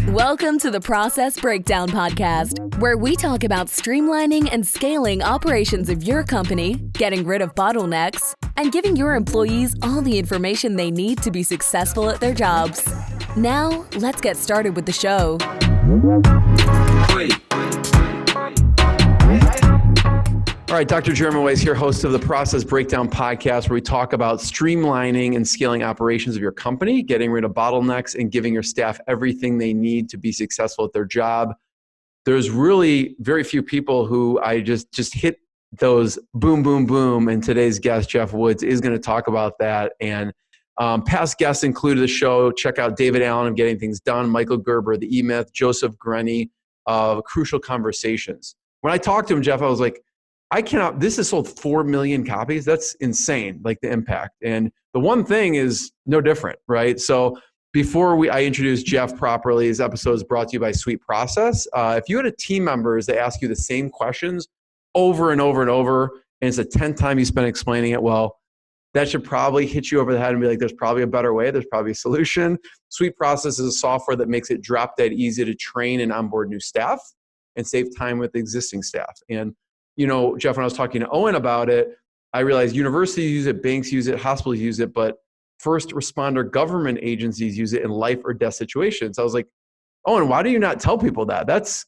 Welcome to the Process Breakdown Podcast, where we talk about streamlining and scaling operations of your company, getting rid of bottlenecks, and giving your employees all the information they need to be successful at their jobs. Now, let's get started with the show. All right, Dr. Jeremy Weiss here, host of the Process Breakdown Podcast, where we talk about streamlining and scaling operations of your company, getting rid of bottlenecks, and giving your staff everything they need to be successful at their job. There's really very few people who I just hit those boom, boom, boom, and today's guest, Geoff Woods, is going to talk about that. And past guests included the show. Check out David Allen of Getting Things Done, Michael Gerber, The E-Myth, Joseph Grenny of Crucial Conversations. When I talked to him, Geoff, I was like, this has sold 4 million copies. That's insane, like the impact. And the one thing is no different, right? So before I introduce Geoff properly, this episode is brought to you by Sweet Process. If you had a team members that ask you the same questions over and over and over, and it's the 10th time you spend explaining it, well, that should probably hit you over the head and be like, there's probably a better way. There's probably a solution. Sweet Process is a software that makes it drop dead easy to train and onboard new staff and save time with existing staff. And you know, Geoff, when I was talking to Owen about it, I realized universities use it, banks use it, hospitals use it, but first responder government agencies use it in life or death situations. I was like, Owen, why do you not tell people that? That's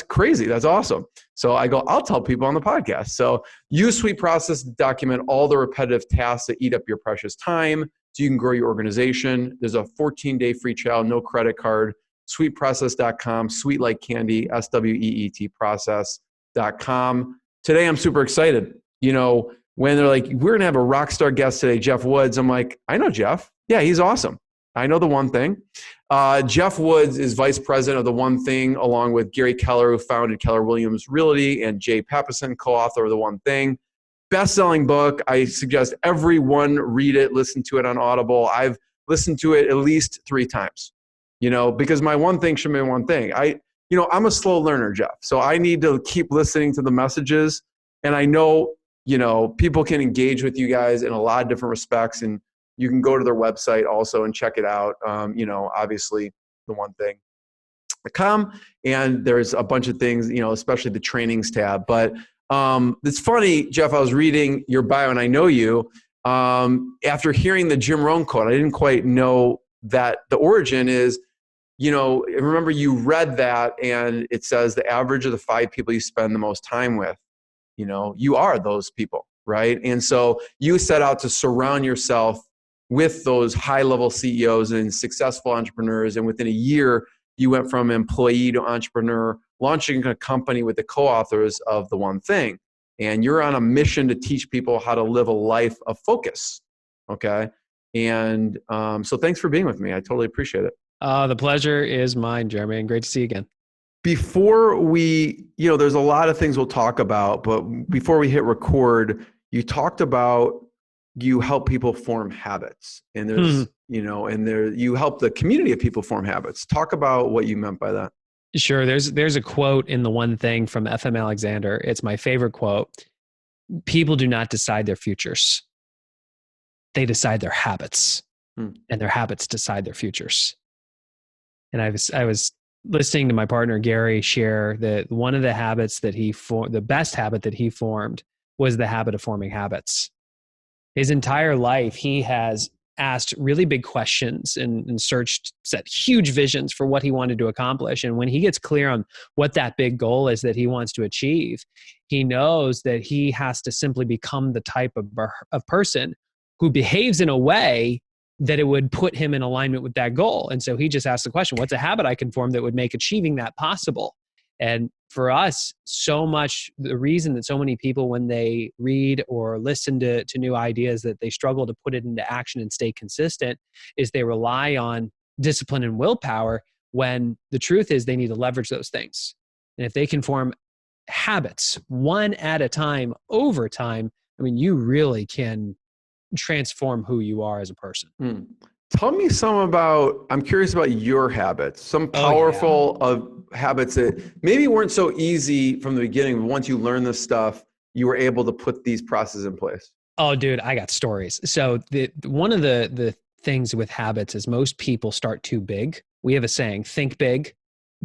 crazy. That's awesome. So I go, I'll tell people on the podcast. So use Sweet Process to document all the repetitive tasks that eat up your precious time so you can grow your organization. There's a 14-day free trial, no credit card, sweetprocess.com, sweet like candy, SWEET process.com. Today, I'm super excited. You know, when they're like, we're going to have a rock star guest today, Geoff Woods. I'm like, I know Geoff. Yeah, he's awesome. I know The One Thing. Geoff Woods is vice president of The One Thing, along with Gary Keller, who founded Keller Williams Realty, and Jay Pappison, co-author of The One Thing. Best-selling book. I suggest everyone read it, listen to it on Audible. I've listened to it at least 3 times, you know, because my one thing should be one thing. I'm a slow learner, Geoff, so I need to keep listening to the messages. And I know, you know, people can engage with you guys in a lot of different respects, and you can go to their website also and check it out. Obviously, theonething.com, and there's a bunch of things, you know, especially the trainings tab. But it's funny, Geoff, I was reading your bio, and I know you. After hearing the Jim Rohn quote, I didn't quite know that the origin is, you know, remember you read that and it says the average of the 5 people you spend the most time with, you know, you are those people, right? And so you set out to surround yourself with those high-level CEOs and successful entrepreneurs. And within a year, you went from employee to entrepreneur, launching a company with the co-authors of The One Thing. And you're on a mission to teach people how to live a life of focus, okay? And so thanks for being with me. I totally appreciate it. The pleasure is mine, Jeremy, and great to see you again. Before we, you know, there's a lot of things we'll talk about, but before we hit record, you talked about you help people form habits, and there's, you know, and you help the community of people form habits. Talk about what you meant by that. Sure. There's a quote in The One Thing from F.M. Alexander. It's my favorite quote. People do not decide their futures. They decide their habits, and their habits decide their futures. And I was listening to my partner, Gary, share that one of the habits that the best habit that he formed was the habit of forming habits. His entire life, he has asked really big questions and set huge visions for what he wanted to accomplish. And when he gets clear on what that big goal is that he wants to achieve, he knows that he has to simply become the type of person who behaves in a way that it would put him in alignment with that goal. And so he just asked the question, what's a habit I can form that would make achieving that possible? And for us, so much, the reason that so many people, when they read or listen to new ideas, that they struggle to put it into action and stay consistent, is they rely on discipline and willpower, when the truth is they need to leverage those things. And if they can form habits one at a time over time, I mean, you really can transform who you are as a person. Tell me I'm curious about your habits, some powerful habits that maybe weren't so easy from the beginning, but once you learn this stuff, you were able to put these processes in place. Oh, dude, I got stories. So one of the things with habits is most people start too big. We have a saying, think big,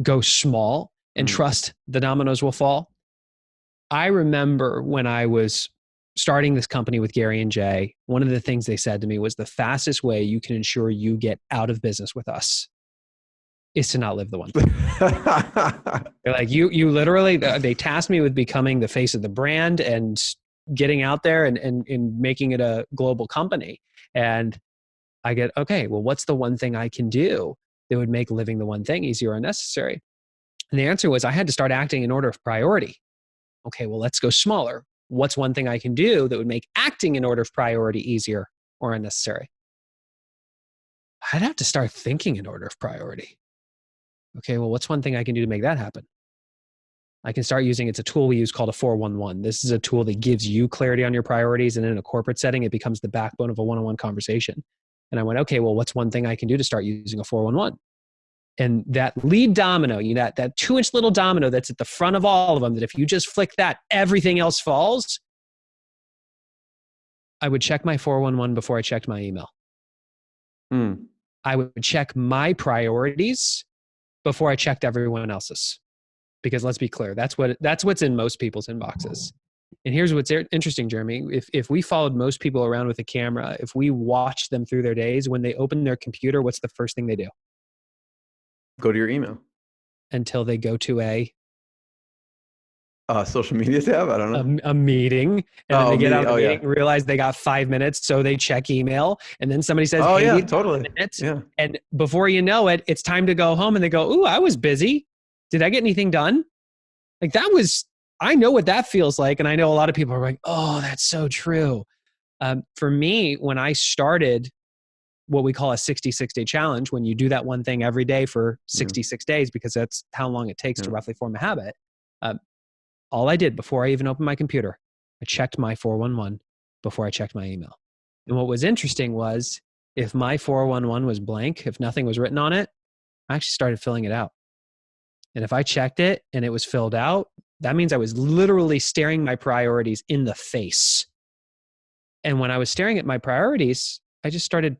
go small, and trust the dominoes will fall. I remember when I was starting this company with Gary and Jay, one of the things they said to me was the fastest way you can ensure you get out of business with us is to not live the one thing. They're like, you literally, they tasked me with becoming the face of the brand and getting out there and making it a global company. And I get, okay, well, what's the one thing I can do that would make living the one thing easier or unnecessary? And the answer was I had to start acting in order of priority. Okay, well, let's go smaller. What's one thing I can do that would make acting in order of priority easier or unnecessary? I'd have to start thinking in order of priority. Okay, well, what's one thing I can do to make that happen? I can start using, it's a tool we use called a 411. This is a tool that gives you clarity on your priorities. And in a corporate setting, it becomes the backbone of a one-on-one conversation. And I went, okay, well, what's one thing I can do to start using a 411? And that lead domino, that 2-inch little domino that's at the front of all of them, that if you just flick that, everything else falls. I would check my 411 before I checked my email. I would check my priorities before I checked everyone else's. Because let's be clear, that's what's in most people's inboxes. And here's what's interesting, Jeremy. If we followed most people around with a camera, if we watched them through their days, when they open their computer, what's the first thing they do? Go to your email. Until they go to a social media tab? I don't know. A meeting. And then they get out of the meeting and realize they got 5 minutes. So they check email. And then somebody says, oh, hey, yeah, totally. Minutes. Yeah. And before you know it, it's time to go home. And they go, ooh, I was busy. Did I get anything done? Like I know what that feels like. And I know a lot of people are like, oh, that's so true. For me, when I started what we call a 66-day challenge, when you do that one thing every day for 66 days, because that's how long it takes to roughly form a habit. All I did before I even opened my computer, I checked my 411 before I checked my email. And what was interesting was if my 411 was blank, if nothing was written on it, I actually started filling it out. And if I checked it and it was filled out, that means I was literally staring my priorities in the face. And when I was staring at my priorities, I just started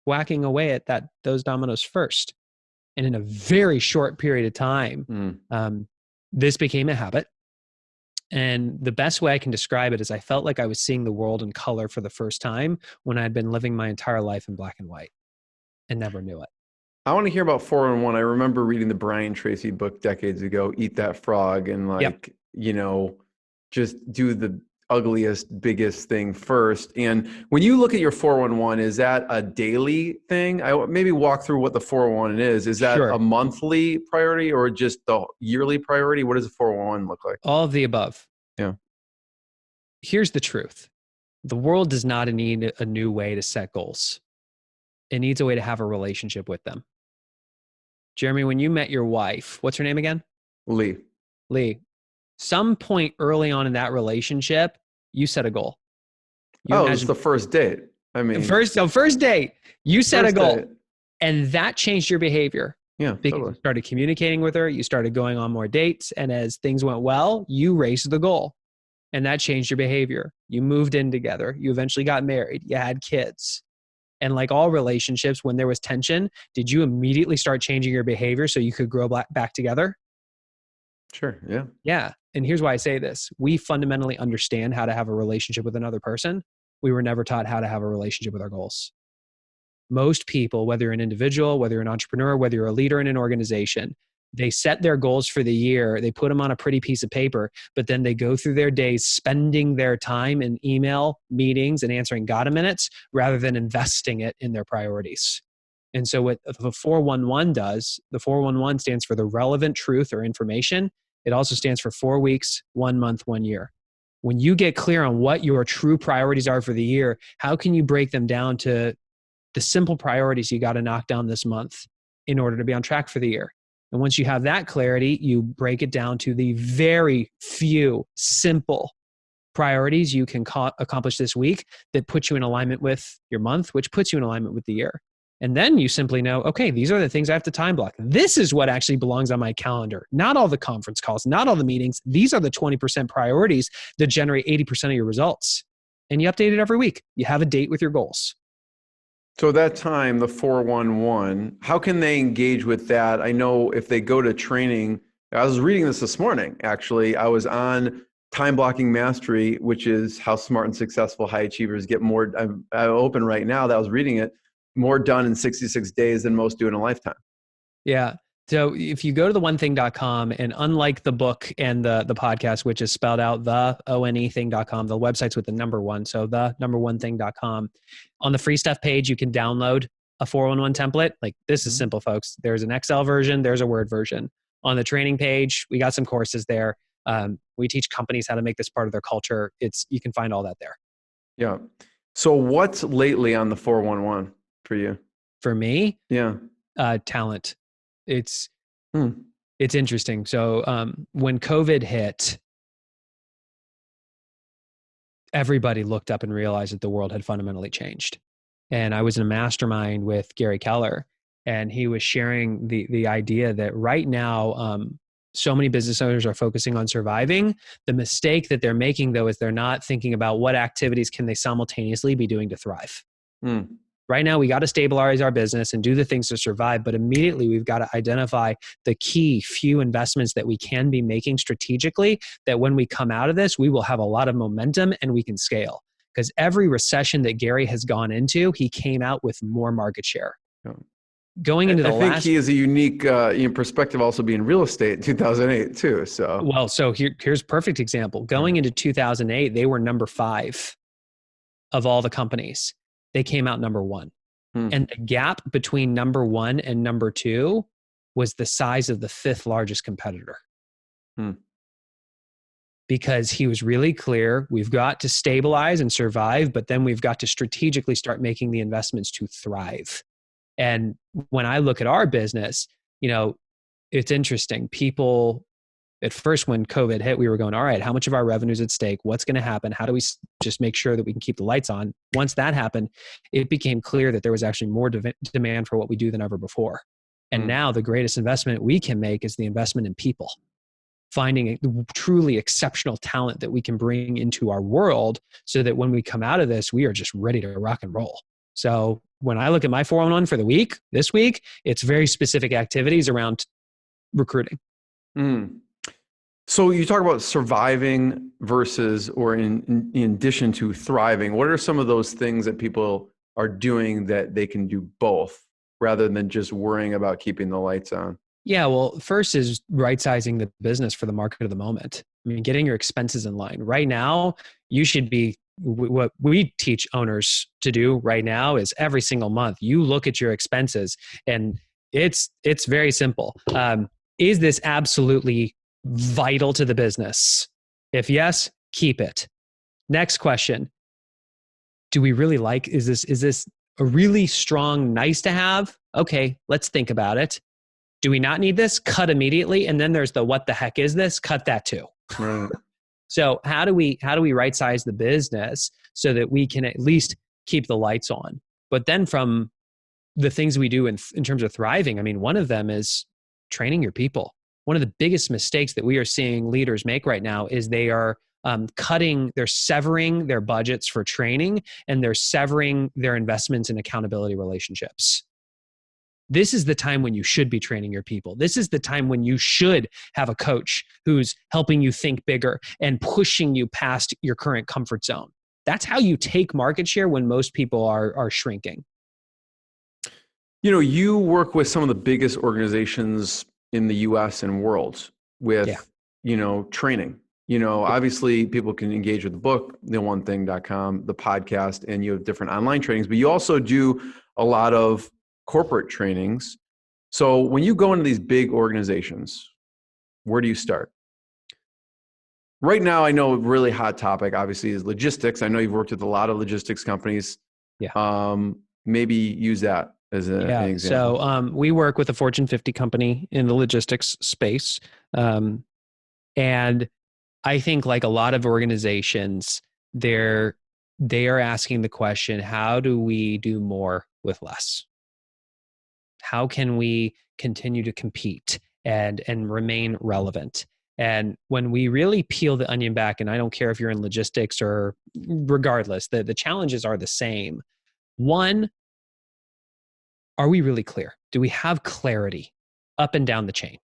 whacking away at those dominoes first. And in a very short period of time, this became a habit. And the best way I can describe it is I felt like I was seeing the world in color for the first time when I'd been living my entire life in black and white and never knew it. I want to hear about 411. I remember reading the Brian Tracy book decades ago, Eat That Frog, and just do the ugliest, biggest thing first. And when you look at your 411, is that a daily thing? I maybe walk through what the 411 is. Is that a monthly priority or just the yearly priority? What does the 411 look like? All of the above. Yeah. Here's the truth. The world does not need a new way to set goals. It needs a way to have a relationship with them. Jeremy, when you met your wife, what's her name again? Lee. Some point early on in that relationship, you set a goal. It was the first date. I mean, first date, you set a goal, and that changed your behavior. Yeah, because you started communicating with her, you started going on more dates, and as things went well, you raised the goal, and that changed your behavior. You moved in together. You eventually got married. You had kids. And like all relationships, when there was tension, did you immediately start changing your behavior so you could grow back together? Sure. Yeah. Yeah. And here's why I say this. We fundamentally understand how to have a relationship with another person. We were never taught how to have a relationship with our goals. Most people, whether you're an individual, whether you're an entrepreneur, whether you're a leader in an organization, they set their goals for the year. They put them on a pretty piece of paper, but then they go through their days spending their time in email, meetings, and answering Gotta minutes rather than investing it in their priorities. And so what the 411 does, the 411 stands for the relevant truth or information. It also stands for 4 weeks, 1 month, 1 year. When you get clear on what your true priorities are for the year, how can you break them down to the simple priorities you got to knock down this month in order to be on track for the year? And once you have that clarity, you break it down to the very few simple priorities you can accomplish this week that put you in alignment with your month, which puts you in alignment with the year. And then you simply know, okay, these are the things I have to time block. This is what actually belongs on my calendar. Not all the conference calls, not all the meetings. These are the 20% priorities that generate 80% of your results. and you update it every week. You have a date with your goals. So that time, the 411, how can they engage with that? I know if they go to training, I was reading this morning, actually. I was on Time Blocking Mastery, which is how smart and successful high achievers get more. I'm open right now that I was reading it, more done in 66 days than most do in a lifetime. Yeah. So if you go to theonething.com, and unlike the book and the podcast, which is spelled out the onething.com, the website's with the number one. So the number one thing.com. On the free stuff page, you can download a 411 template. Like, this is simple, folks. There's an Excel version, there's a Word version. On the training page, we got some courses there. We teach companies how to make this part of their culture. You can find all that there. Yeah. So what's lately on the 411 for you? For me? Yeah. Talent. It's interesting. So when COVID hit, everybody looked up and realized that the world had fundamentally changed. And I was in a mastermind with Gary Keller, and he was sharing the idea that right now, so many business owners are focusing on surviving. The mistake that they're making, though, is they're not thinking about what activities can they simultaneously be doing to thrive. Right now, we got to stabilize our business and do the things to survive, but immediately we've got to identify the key few investments that we can be making strategically, that when we come out of this, we will have a lot of momentum and we can scale. Because every recession that Gary has gone into, he came out with more market share. Yeah. Going into I think he is a unique perspective also being real estate in 2008 too. So here's a perfect example. Going into 2008, they were number 5 of all the companies. They came out number 1. And the gap between number 1 and number 2 was the size of the 5th largest competitor. Because he was really clear, we've got to stabilize and survive, but then we've got to strategically start making the investments to thrive. And when I look at our business, it's interesting. People, at first when COVID hit, we were going, all right, how much of our revenue is at stake? What's going to happen? How do we just make sure that we can keep the lights on? Once that happened, it became clear that there was actually more demand for what we do than ever before. And now the greatest investment we can make is the investment in people, finding a truly exceptional talent that we can bring into our world so that when we come out of this, we are just ready to rock and roll. So when I look at my 411 for this week, it's very specific activities around recruiting. So you talk about surviving versus, or in addition to thriving. What are some of those things that people are doing that they can do both rather than just worrying about keeping the lights on? Yeah, well, first is right-sizing the business for the market of the moment. I mean, getting your expenses in line. Right now, you should be, what we teach owners to do right now is every single month, you look at your expenses, and it's very simple. Is this absolutely vital to the business? If yes, keep it. Next question. Do we really is this a really strong nice to have? Okay, let's think about it. Do we not need this? Cut immediately. And then there's the what the heck is this? Cut that too. Right. So how do we right size the business so that we can at least keep the lights on? But then from the things we do in terms of thriving, I mean, one of them is training your people. One of the biggest mistakes that we are seeing leaders make right now is they are they're severing their budgets for training, and they're severing their investments in accountability relationships. This is the time when you should be training your people. This is the time when you should have a coach who's helping you think bigger and pushing you past your current comfort zone. That's how you take market share when most people are shrinking. You work with some of the biggest organizations in the US and world with, training. Obviously people can engage with the book, theonething.com, the podcast, and you have different online trainings, but you also do a lot of corporate trainings. So when you go into these big organizations, where do you start? Right now, I know a really hot topic, obviously, is logistics. I know you've worked with a lot of logistics companies. Yeah. Maybe use that as an example. So we work with a Fortune 50 company in the logistics space. And I think, like a lot of organizations, they are asking the question, how do we do more with less? How can we continue to compete and remain relevant? And when we really peel the onion back, and I don't care if you're in logistics or regardless, the challenges are the same. One, are we really clear? Do we have clarity up and down the chain?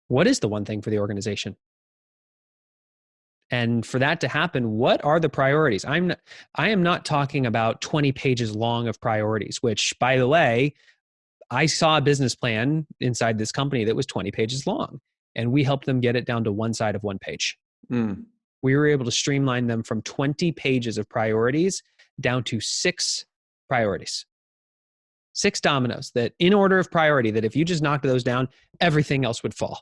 What is the one thing for the organization? And for that to happen, what are the priorities? I am not talking about 20 pages long of priorities, which, by the way, I saw a business plan inside this company that was 20 pages long, and we helped them get it down to one side of one page. Mm. We were able to streamline them from 20 pages of priorities down to 6 priorities. 6 dominoes that, in order of priority, that if you just knocked those down, everything else would fall.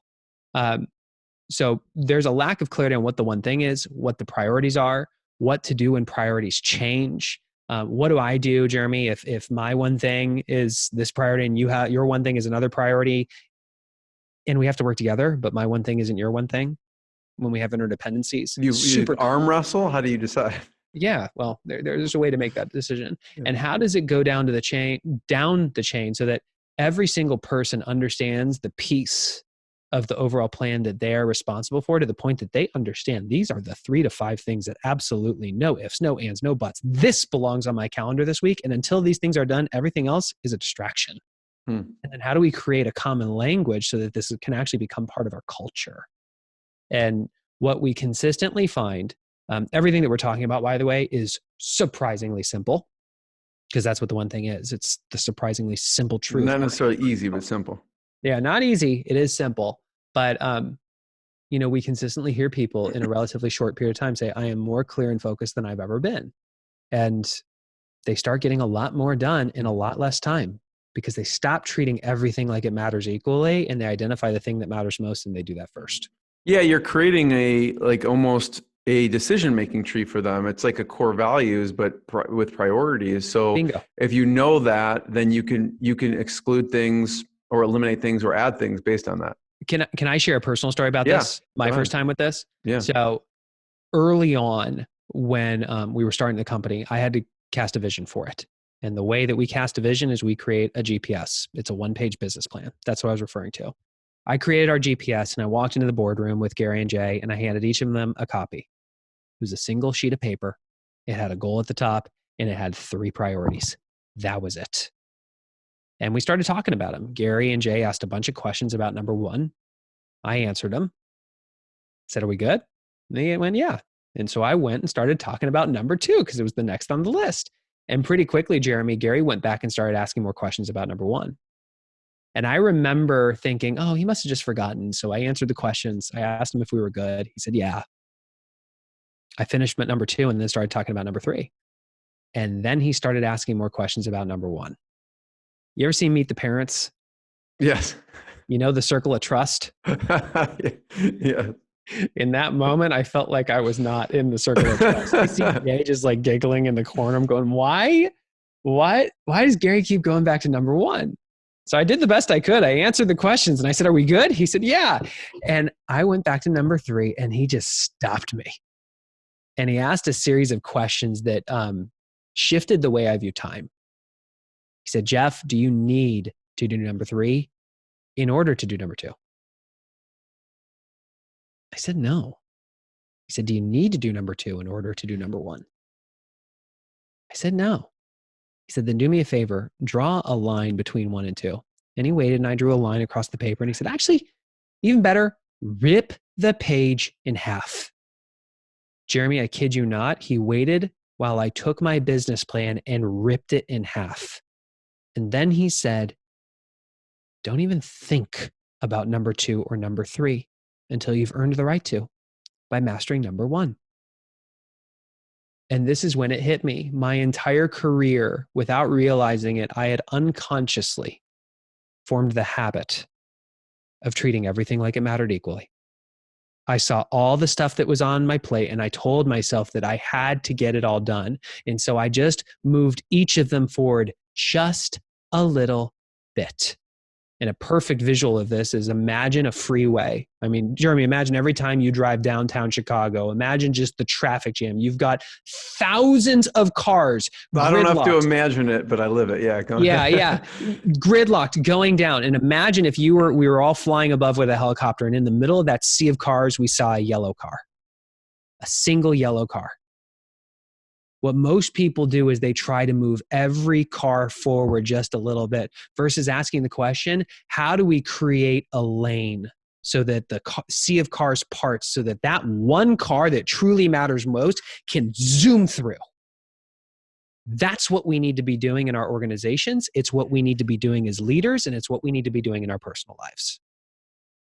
So there's a lack of clarity on what the one thing is, what the priorities are, what to do when priorities change. What do I do, Jeremy, if my one thing is this priority and your one thing is another priority, and we have to work together, but my one thing isn't your one thing when we have interdependencies? You arm wrestle? How do you decide? Yeah, well, there's a way to make that decision. Yeah. And how does it go down the chain so that every single person understands the piece of the overall plan that they are responsible for, to the point that they understand these are the 3 to 5 things that absolutely no ifs, no ands, no buts. This belongs on my calendar this week. And until these things are done, everything else is a distraction. And then how do we create a common language so that this can actually become part of our culture? And what we consistently find, everything that we're talking about, by the way, is surprisingly simple, because that's what the one thing is. It's the surprisingly simple truth. Not necessarily easy, but simple. Yeah, not easy. It is simple. But, we consistently hear people in a relatively short period of time say, I am more clear and focused than I've ever been. And they start getting a lot more done in a lot less time, because they stop treating everything like it matters equally, and they identify the thing that matters most, and they do that first. Yeah, you're creating almost a decision-making tree for them. It's like a core values, but with priorities. So Bingo. If you know that, then you can exclude things or eliminate things or add things based on that. Can I share a personal story about this? My first time with this? Yeah. So early on, when we were starting the company, I had to cast a vision for it. And the way that we cast a vision is we create a GPS. It's a 1-page business plan. That's what I was referring to. I created our GPS, and I walked into the boardroom with Gary and Jay, and I handed each of them a copy. It was a single sheet of paper. It had a goal at the top, and it had 3 priorities. That was it. And we started talking about them. Gary and Jay asked a bunch of questions about number 1. I answered them. Said, are we good? And they went, yeah. And so I went and started talking about number 2, because it was the next on the list. And pretty quickly, Gary went back and started asking more questions about number 1. And I remember thinking, oh, he must have just forgotten. So I answered the questions. I asked him if we were good. He said, yeah. I finished at number 2 and then started talking about number 3. And then he started asking more questions about number 1. You ever seen Meet the Parents? Yes. You know, the circle of trust? Yeah. In that moment, I felt like I was not in the circle of trust. I see Jay just like giggling in the corner. I'm going, why does Gary keep going back to number 1? So I did the best I could. I answered the questions and I said, are we good? He said, yeah. And I went back to number 3 and he just stopped me. And he asked a series of questions that shifted the way I view time. He said, Geoff, do you need to do number 3 in order to do number 2? I said, no. He said, do you need to do number 2 in order to do number 1? I said, no. He said, then do me a favor, draw a line between 1 and 2. And he waited and I drew a line across the paper and he said, actually, even better, rip the page in half. Jeremy, I kid you not, he waited while I took my business plan and ripped it in half. And then he said, don't even think about number 2 or number 3 until you've earned the right to by mastering number 1. And this is when it hit me. My entire career, without realizing it, I had unconsciously formed the habit of treating everything like it mattered equally. I saw all the stuff that was on my plate and I told myself that I had to get it all done. And so I just moved each of them forward just a little bit. And a perfect visual of this is imagine a freeway. I mean, Jeremy, imagine every time you drive downtown Chicago, imagine just the traffic jam. You've got thousands of cars. I don't have to imagine it, but I live it. Yeah. Yeah. Gridlocked going down. And imagine if we were all flying above with a helicopter, and in the middle of that sea of cars, we saw a yellow car, a single yellow car. What most people do is they try to move every car forward just a little bit versus asking the question, how do we create a lane so that the sea of cars parts so that that one car that truly matters most can zoom through? That's what we need to be doing in our organizations. It's what we need to be doing as leaders, and it's what we need to be doing in our personal lives.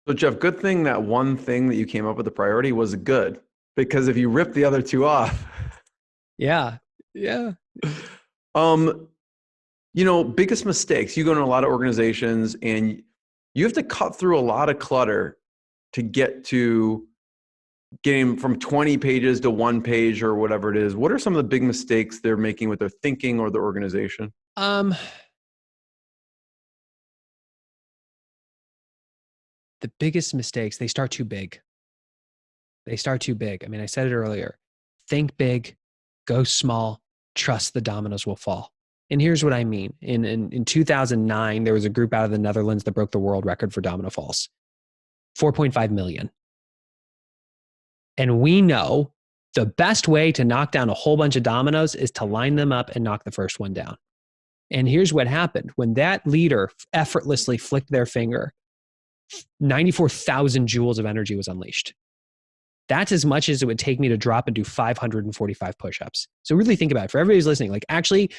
So Geoff, good thing that one thing that you came up with the priority was good, because if you rip the other two off. Yeah. Biggest mistakes. You go into a lot of organizations and you have to cut through a lot of clutter to get to getting from 20 pages to 1 page or whatever it is. What are some of the big mistakes they're making with their thinking or their organization? The biggest mistakes, they start too big. I mean, I said it earlier. Think big, go small, trust the dominoes will fall. And here's what I mean. In 2009, there was a group out of the Netherlands that broke the world record for domino falls. 4.5 million. And we know the best way to knock down a whole bunch of dominoes is to line them up and knock the first one down. And here's what happened. When that leader effortlessly flicked their finger, 94,000 joules of energy was unleashed. That's as much as it would take me to drop and do 545 push-ups. So really think about it. For everybody who's listening, like actually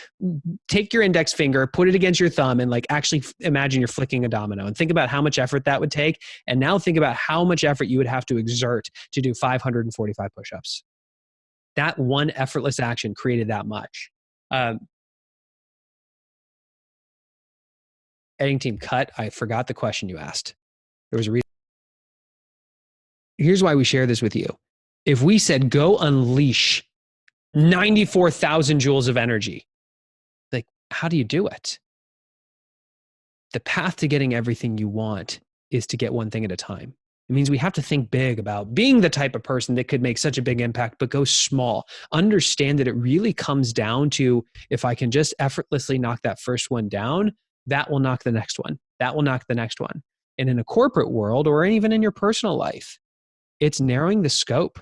take your index finger, put it against your thumb, and like actually imagine you're flicking a domino and think about how much effort that would take. And now think about how much effort you would have to exert to do 545 push-ups. That one effortless action created that much. Editing team cut. I forgot the question you asked. There was a reason. Here's why we share this with you. If we said, go unleash 94,000 joules of energy, like, how do you do it? The path to getting everything you want is to get one thing at a time. It means we have to think big about being the type of person that could make such a big impact, but go small. Understand that it really comes down to, if I can just effortlessly knock that first one down, that will knock the next one. That will knock the next one. And in a corporate world, or even in your personal life, it's narrowing the scope.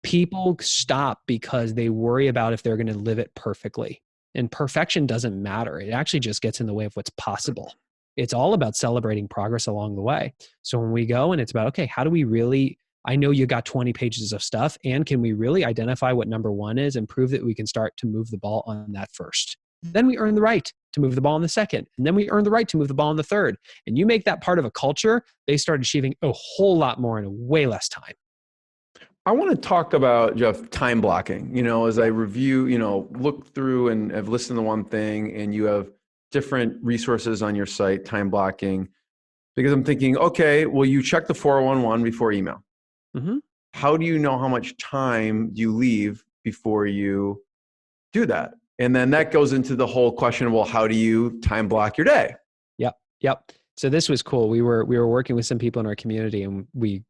People stop because they worry about if they're going to live it perfectly. And perfection doesn't matter. It actually just gets in the way of what's possible. It's all about celebrating progress along the way. So when we go and it's about, okay, how do we really, I know you got 20 pages of stuff, and can we really identify what number one is and prove that we can start to move the ball on that first? Then we earn the right to move the ball in the second. And then we earn the right to move the ball in the third. And you make that part of a culture, they start achieving a whole lot more in a way less time. I want to talk about, Geoff, time blocking. As I review, look through and have listened to one thing, and you have different resources on your site, time blocking, because I'm thinking, okay, well, you check the 411 before email. Mm-hmm. How do you know how much time you leave before you do that? And then that goes into the whole question, well, how do you time block your day? Yep. So this was cool. We were working with some people in our community, and we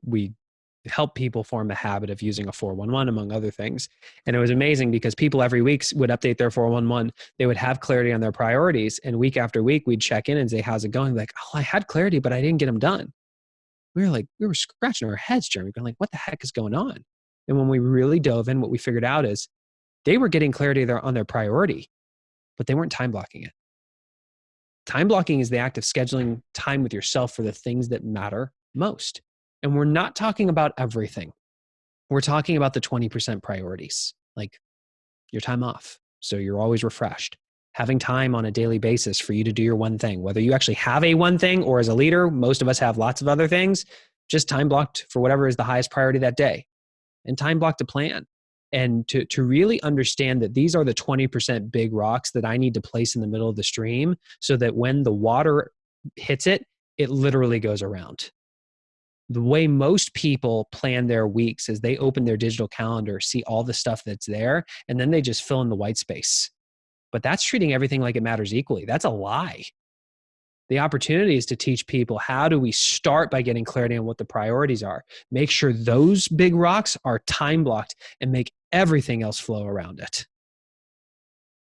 help people form the habit of using a 411, among other things. And it was amazing because people every week would update their 411. They would have clarity on their priorities. And week after week, we'd check in and say, how's it going? Like, oh, I had clarity, but I didn't get them done. We were scratching our heads, Jeremy, going like, what the heck is going on? And when we really dove in, what we figured out is they were getting clarity on their priority, but they weren't time blocking it. Time blocking is the act of scheduling time with yourself for the things that matter most. And we're not talking about everything. We're talking about the 20% priorities, like your time off, so you're always refreshed. Having time on a daily basis for you to do your one thing, whether you actually have a one thing, or as a leader, most of us have lots of other things, just time blocked for whatever is the highest priority that day. And time blocked to plan. And to really understand that these are the 20% big rocks that I need to place in the middle of the stream, so that when the water hits it, it literally goes around. The way most people plan their weeks is they open their digital calendar, see all the stuff that's there, and then they just fill in the white space. But that's treating everything like it matters equally. That's a lie. The opportunity is to teach people, how do we start by getting clarity on what the priorities are? Make sure those big rocks are time blocked and make everything else flow around it.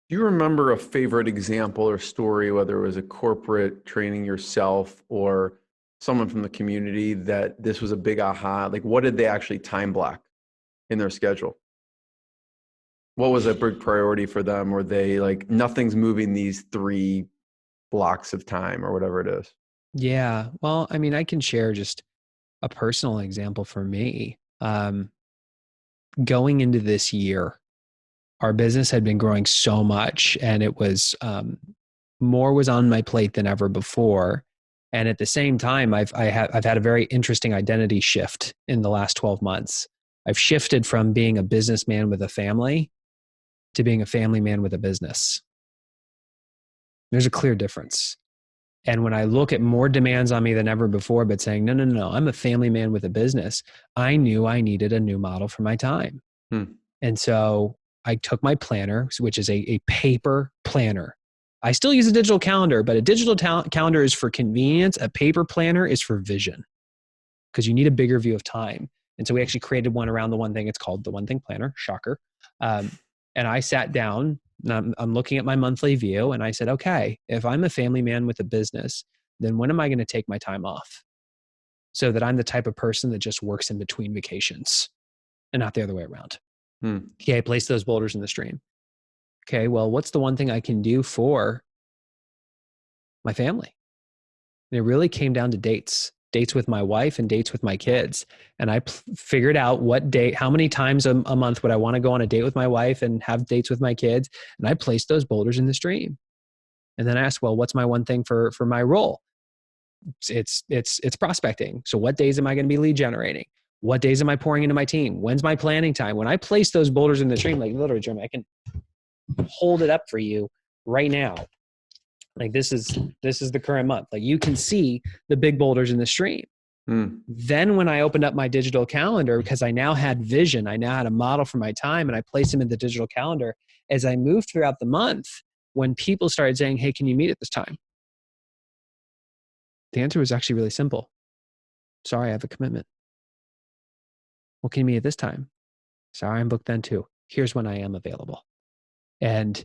Do you remember a favorite example or story, whether it was a corporate training yourself or someone from the community, that this was a big aha? Like, what did they actually time block in their schedule? What was a big priority for them? Or they like, nothing's moving these 3 blocks of time or whatever it is? Yeah. Well, I mean, I can share just a personal example for me. Going into this year, our business had been growing so much, and it was more was on my plate than ever before. And at the same time, I've had a very interesting identity shift in the last 12 months. I've shifted from being a businessman with a family to being a family man with a business. There's a clear difference. And when I look at more demands on me than ever before, but saying, no, I'm a family man with a business, I knew I needed a new model for my time. And so I took my planner, which is a paper planner. I still use a digital calendar, but a digital calendar is for convenience. A paper planner is for vision, because you need a bigger view of time. And so we actually created one around the one thing. It's called the One Thing Planner, shocker. And I sat down, and I'm looking at my monthly view, and I said, okay, if I'm a family man with a business, then when am I going to take my time off so that I'm the type of person that just works in between vacations and not the other way around? Okay, I placed those boulders in the stream. Okay, well, what's the one thing I can do for my family? And it really came down to dates with my wife and dates with my kids. And I figured out what date, how many times a month would I want to go on a date with my wife and have dates with my kids. And I placed those boulders in the stream. And then I asked, well, what's my one thing for my role? It's prospecting. So what days am I going to be lead generating? What days am I pouring into my team? When's my planning time? When I place those boulders in the stream, like literally, Jeremy, I can hold it up for you right now. Like this is the current month. Like you can see the big boulders in the stream. Then when I opened up my digital calendar, because I now had vision, I now had a model for my time, and I placed them in the digital calendar. As I moved throughout the month, when people started saying, hey, can you meet at this time? The answer was actually really simple. Sorry, I have a commitment. Well, can you meet at this time? Sorry, I'm booked then too. Here's when I am available. And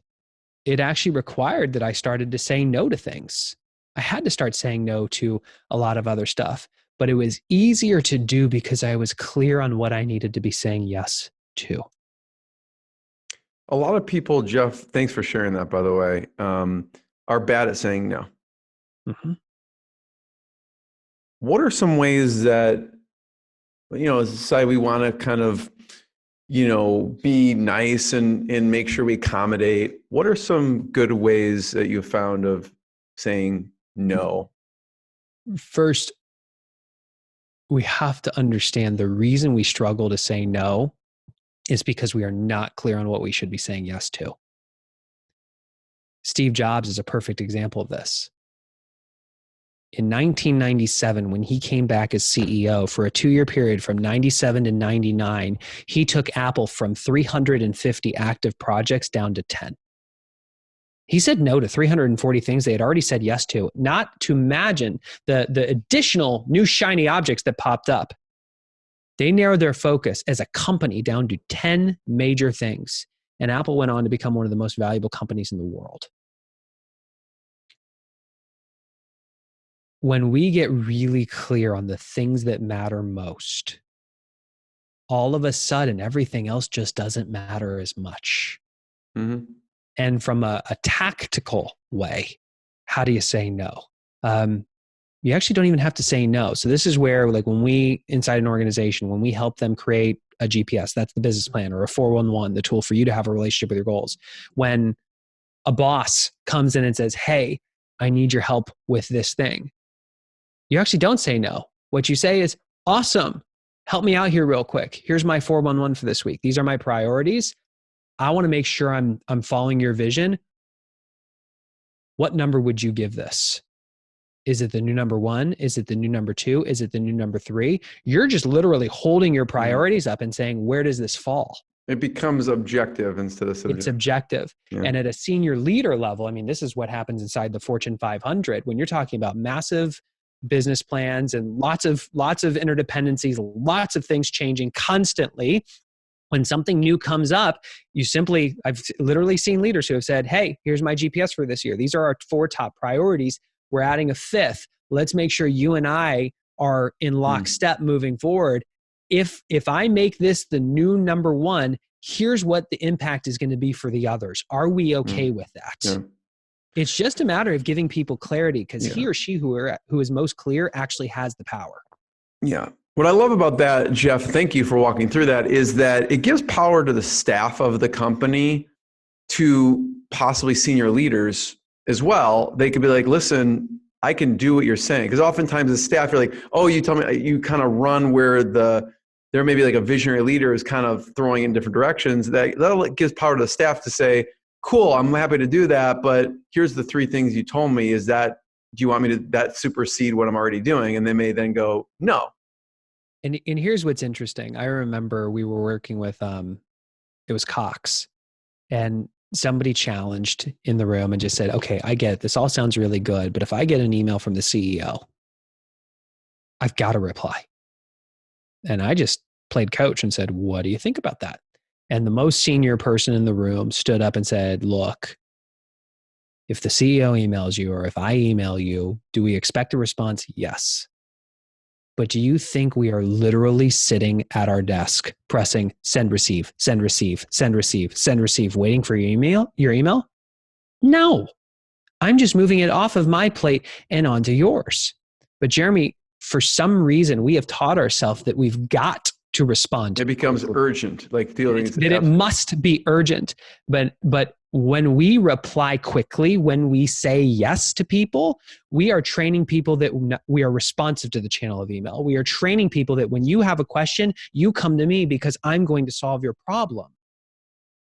it actually required that I started to say no to things. I had to start saying no to a lot of other stuff, but it was easier to do because I was clear on what I needed to be saying yes to. A lot of people, Geoff, thanks for sharing that, by the way, are bad at saying no. What are some ways that, as a society, we want to kind of, be nice and make sure we accommodate? What are some good ways that you've found of saying no? First, we have to understand the reason we struggle to say no is because we are not clear on what we should be saying yes to. Steve Jobs is a perfect example of this. In 1997, when he came back as CEO for a 2-year period from 97 to 99, he took Apple from 350 active projects down to 10. He said no to 340 things they had already said yes to, not to imagine the additional new shiny objects that popped up. They narrowed their focus as a company down to 10 major things, and Apple went on to become one of the most valuable companies in the world. When we get really clear on the things that matter most, all of a sudden, everything else just doesn't matter as much. And from a tactical way, how do you say no? You actually don't even have to say no. So this is where, like, when we, inside an organization, when we help them create a GPS, that's the business plan, or a 411, the tool for you to have a relationship with your goals. When a boss comes in and says, hey, I need your help with this thing, you actually don't say no. What you say is, awesome, help me out here real quick. Here's my 411 for this week. These are my priorities. I want to make sure I'm following your vision. What number would you give this? Is it the new number 1? Is it the new number 2? Is it the new number 3? You're just literally holding your priorities up and saying, where does this fall? It becomes objective instead of subjective. It's objective. Yeah. And at a senior leader level, I mean, this is what happens inside the Fortune 500 when you're talking about massive business plans and lots of interdependencies, lots of things changing constantly. When something new comes up, I've literally seen leaders who have said, hey, here's my GPS for this year. These are our 4 top priorities. We're adding a 5th. Let's make sure you and I are in lockstep moving forward. If I make this the new number 1, here's what the impact is going to be for the others. Are we okay with that? Yeah. It's just a matter of giving people clarity, because he or she who is most clear actually has the power. Yeah. What I love about that, Geoff, thank you for walking through that, is that it gives power to the staff of the company, to possibly senior leaders as well. They could be like, listen, I can do what you're saying. Because oftentimes the staff are like, oh, you tell me, you kind of run where there may be like a visionary leader is kind of throwing in different directions. That gives power to the staff to say, cool, I'm happy to do that, but here's the 3 things you told me. Do you want me to that supersede what I'm already doing? And they may then go, no. And here's what's interesting. I remember we were working with, it was Cox, and somebody challenged in the room and just said, okay, I get it. This all sounds really good, but if I get an email from the CEO, I've got to reply. And I just played coach and said, what do you think about that? And the most senior person in the room stood up and said, look, if the CEO emails you or if I email you, do we expect a response? Yes. But do you think we are literally sitting at our desk pressing send, receive, send, receive, send, receive, send, receive, waiting for your email? No. I'm just moving it off of my plate and onto yours. But Jeremy, for some reason, we have taught ourselves that we've got to respond. It becomes urgent, like feeling that it must be urgent. But when we reply quickly, when we say yes to people, we are training people that we are responsive to the channel of email. We are training people that when you have a question, you come to me because I'm going to solve your problem.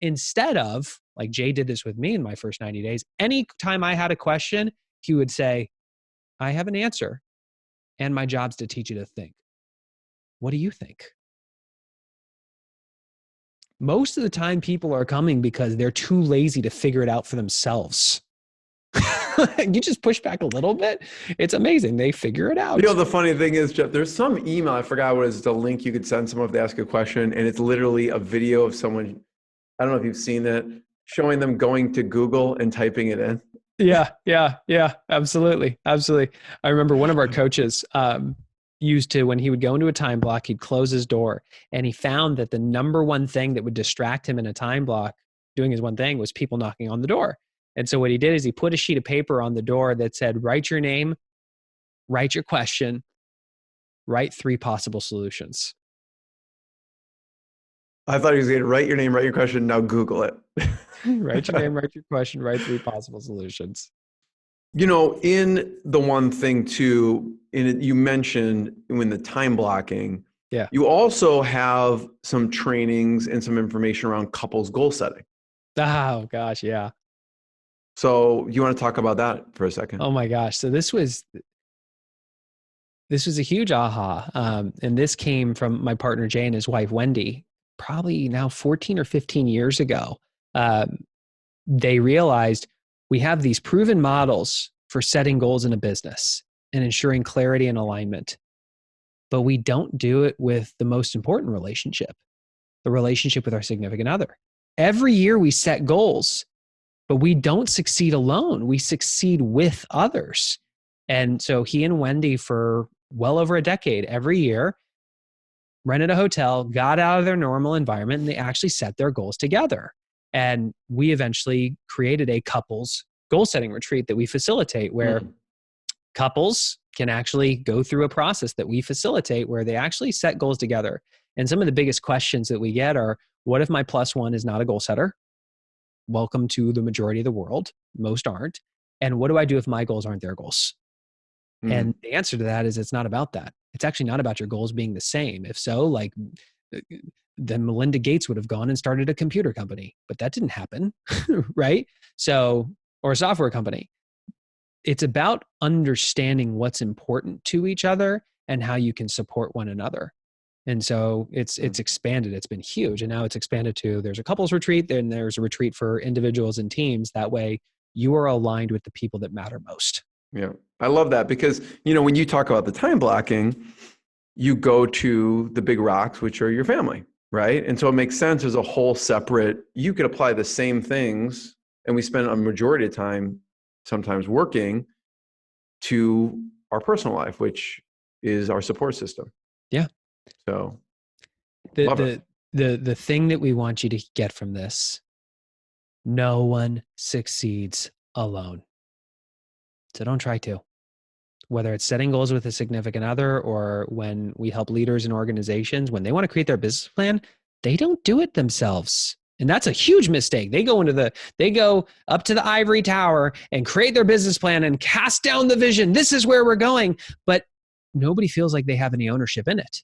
Instead of, like Jay did this with me in my first 90 days, anytime I had a question, he would say, I have an answer and my job's to teach you to think. What do you think? Most of the time people are coming because they're too lazy to figure it out for themselves. You just push back a little bit. It's amazing. They figure it out. You know, the funny thing is, Geoff, there's some email, I forgot what it is, the link you could send someone if they ask a question, and it's literally a video of someone, I don't know if you've seen it, showing them going to Google and typing it in. Yeah. Absolutely. I remember one of our coaches, used to, when he would go into a time block, he'd close his door, and he found that the number one thing that would distract him in a time block doing his one thing was people knocking on the door. And so what he did is he put a sheet of paper on the door that said, write your name, write your question, write 3 possible solutions. I thought he was going to write your name, write your question, now Google it. Write your name, write your question, write 3 possible solutions. You know, in the one thing too, you mentioned in the time blocking, you also have some trainings and some information around couples goal setting. Oh gosh, yeah. So you want to talk about that for a second? Oh my gosh. So this was a huge aha. And this came from my partner, Jay, and his wife, Wendy, probably now 14 or 15 years ago. They realized we have these proven models for setting goals in a business and ensuring clarity and alignment, but we don't do it with the most important relationship, the relationship with our significant other. Every year we set goals, but we don't succeed alone. We succeed with others. And so he and Wendy, for well over a decade, every year, rented a hotel, got out of their normal environment, and they actually set their goals together. And we eventually created a couples goal setting retreat that we facilitate, where couples can actually go through a process that we facilitate where they actually set goals together. And some of the biggest questions that we get are, what if my plus one is not a goal setter? Welcome to the majority of the world. Most aren't. And what do I do if my goals aren't their goals? And the answer to that is, it's not about that. It's actually not about your goals being the same. If so, like, then Melinda Gates would have gone and started a computer company, but that didn't happen, right? So, or a software company. It's about understanding what's important to each other and how you can support one another. And so it's expanded. It's been huge. And now it's expanded to, there's a couples retreat, then there's a retreat for individuals and teams. That way you are aligned with the people that matter most. Yeah. I love that because, when you talk about the time blocking, you go to the big rocks, which are your family, right? And so it makes sense as a whole separate, you could apply the same things, and we spend a majority of time sometimes working, to our personal life, which is our support system. Yeah. So the thing that we want you to get from this, no one succeeds alone. So don't try to. Whether it's setting goals with a significant other, or when we help leaders in organizations, when they want to create their business plan, they don't do it themselves. And that's a huge mistake. They go up to the ivory tower and create their business plan and cast down the vision. This is where we're going. But nobody feels like they have any ownership in it.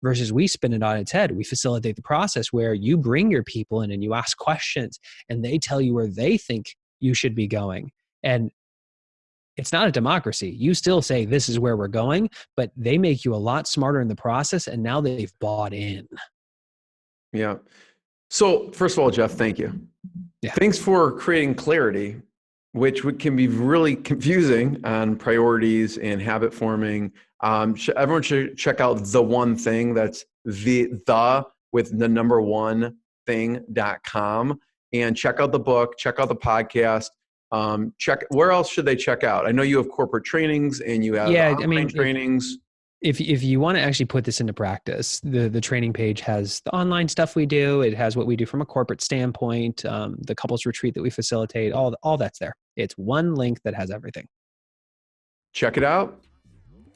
Versus we spin it on its head. We facilitate the process where you bring your people in and you ask questions and they tell you where they think you should be going. And it's not a democracy. You still say, this is where we're going, but they make you a lot smarter in the process. And now they've bought in. Yeah. So first of all, Geoff, thank you. Yeah. Thanks for creating clarity, which can be really confusing on priorities and habit forming. Everyone should check out The One Thing. That's the with the number one thing.com, and check out the book, check out the podcast. Where else should they check out? I know you have corporate trainings and you have online trainings. If you want to actually put this into practice, the training page has the online stuff we do. It has what we do from a corporate standpoint, the couples retreat that we facilitate, all that's there. It's one link that has everything. Check it out.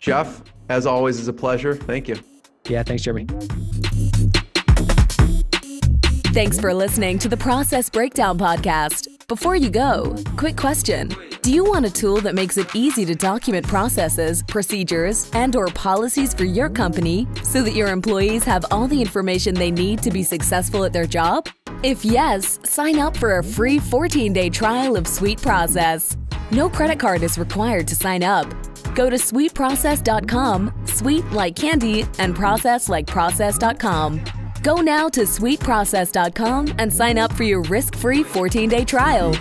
Geoff, as always, is a pleasure. Thank you. Yeah, thanks, Jeremy. Thanks for listening to the Process Breakdown Podcast. Before you go, quick question. Do you want a tool that makes it easy to document processes, procedures, and/or policies for your company so that your employees have all the information they need to be successful at their job? If yes, sign up for a free 14-day trial of Sweet Process. No credit card is required to sign up. Go to sweetprocess.com, sweet like candy, and process like process.com. Go now to sweetprocess.com and sign up for your risk-free 14-day trial.